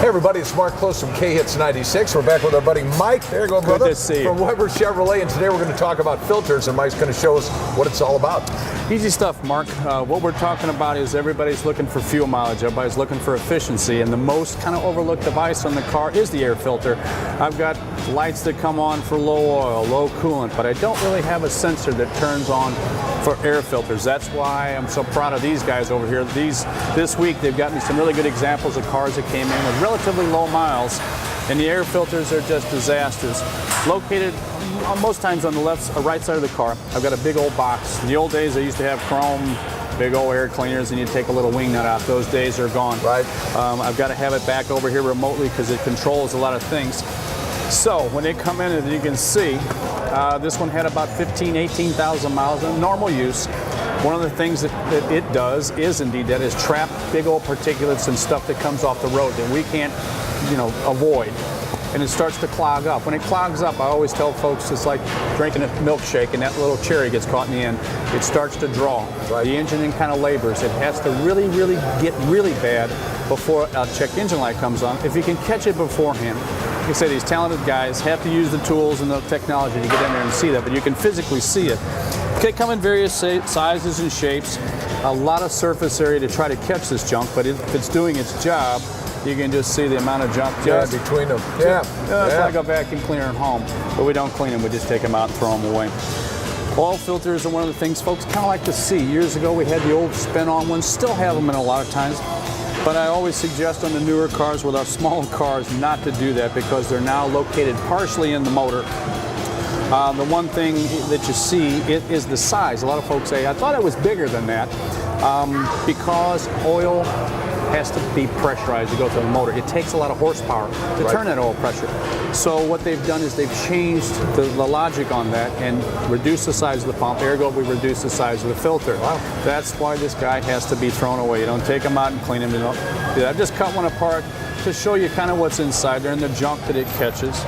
everybody, it's Mark Klose from KHITS 96. We're back with our buddy Mike. There you go, brother. Good to see you. From Weber Chevrolet, and today we're going to talk about filters, and Mike's going to show us what it's all about. Easy stuff, Mark. What we're talking about is everybody's looking for fuel mileage. Everybody's looking for efficiency, and the most kind of overlooked device on the car is the air filter. I've got lights that come on for low oil, low coolant, but I don't really have a sensor that turns on for air filters. That's why I'm so proud of these guys over here. This week they've got me some really good examples of cars that came in with relatively low miles, and the air filters are just disasters. Located most times on the left or right side of the car. I've got a big old box. In the old days, I used to have chrome, big old air cleaners, and you'd take a little wing nut out. Those days are gone. Right. I've got to have it back over here remotely because it controls a lot of things. So when they come in, as you can see, this one had about 18,000 miles in normal use. One of the things that it does is indeed that is trap big old particulates and stuff that comes off the road that we can't, avoid. And it starts to clog up. When it clogs up, I always tell folks it's like drinking a milkshake and that little cherry gets caught in the end. It starts to draw. Right. The engine then kind of labors. It has to really get really bad before a check engine light comes on. If you can catch it beforehand, like I say, these talented guys have to use the tools and the technology to get in there and see that, but you can physically see it. They come in various sizes and shapes, a lot of surface area to try to catch this junk, but if it's doing its job, you can just see the amount of junk just between them. It's like a vacuum cleaner at home, but we don't clean them, we just take them out and throw them away. Oil filters are one of the things folks kind of like to see. Years ago we had the old spin-on ones, still have them in a lot of times, but I always suggest on the newer cars with our smaller cars not to do that because they're now located partially in the motor. The one thing that you see is the size. A lot of folks say, I thought it was bigger than that, because oil has to be pressurized to go through the motor. It takes a lot of horsepower to turn that oil pressure. So what they've done is they've changed the logic on that and reduced the size of the pump, ergo we reduce the size of the filter. Wow. That's why this guy has to be thrown away. You don't take them out and clean them. I've just cut one apart to show you kind of what's inside there and the junk that it catches.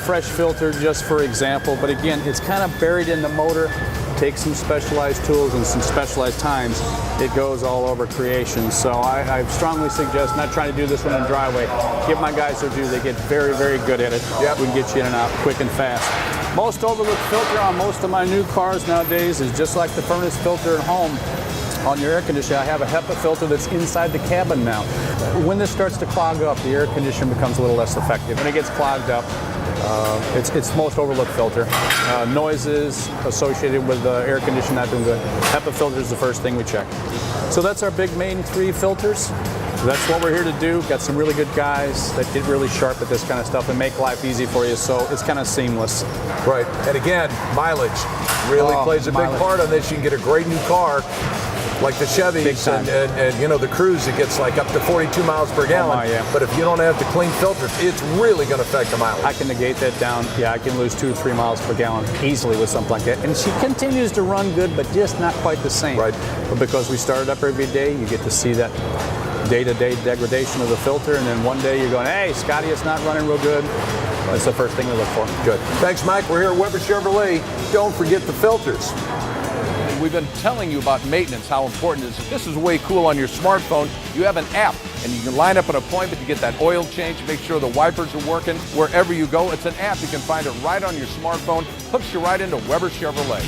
Fresh filter just for example, but again, it's kind of buried in the motor. Takes some specialized tools and some specialized times, it goes all over creation. So I strongly suggest not trying to do this one in the driveway. Give my guys their due. They get very, very good at it. Yep. We can get you in and out quick and fast. Most overlooked filter on most of my new cars nowadays is just like the furnace filter at home. On your air conditioner, I have a HEPA filter that's inside the cabin now. When this starts to clog up, the air conditioner becomes a little less effective. When it gets clogged up, it's most overlooked filter. Noises associated with the air conditioner not doing good. HEPA filter is the first thing we check. So that's our big main three filters. That's what we're here to do. Got some really good guys that get really sharp at this kind of stuff and make life easy for you, so it's kind of seamless. Right, and again, mileage really plays a big part on this. You can get a great new car, like the Chevys and the Cruise, it gets like up to 42 miles per gallon. But if you don't have the clean filters, it's really going to affect the mileage. I can negate that down. Yeah, I can lose 2 or 3 miles per gallon easily with something like that. And she continues to run good, but just not quite the same. Right. But because we start it up every day, you get to see that day-to-day degradation of the filter, and then one day you're going, hey, Scotty, it's not running real good. That's the first thing we look for. Good. Thanks, Mike. We're here at Weber Chevrolet. Don't forget the filters. We've been telling you about maintenance, how important it is. If this is way cool on your smartphone, you have an app, and you can line up an appointment to get that oil change, make sure the wipers are working wherever you go. It's an app. You can find it right on your smartphone. Hooks you right into Weber Chevrolet.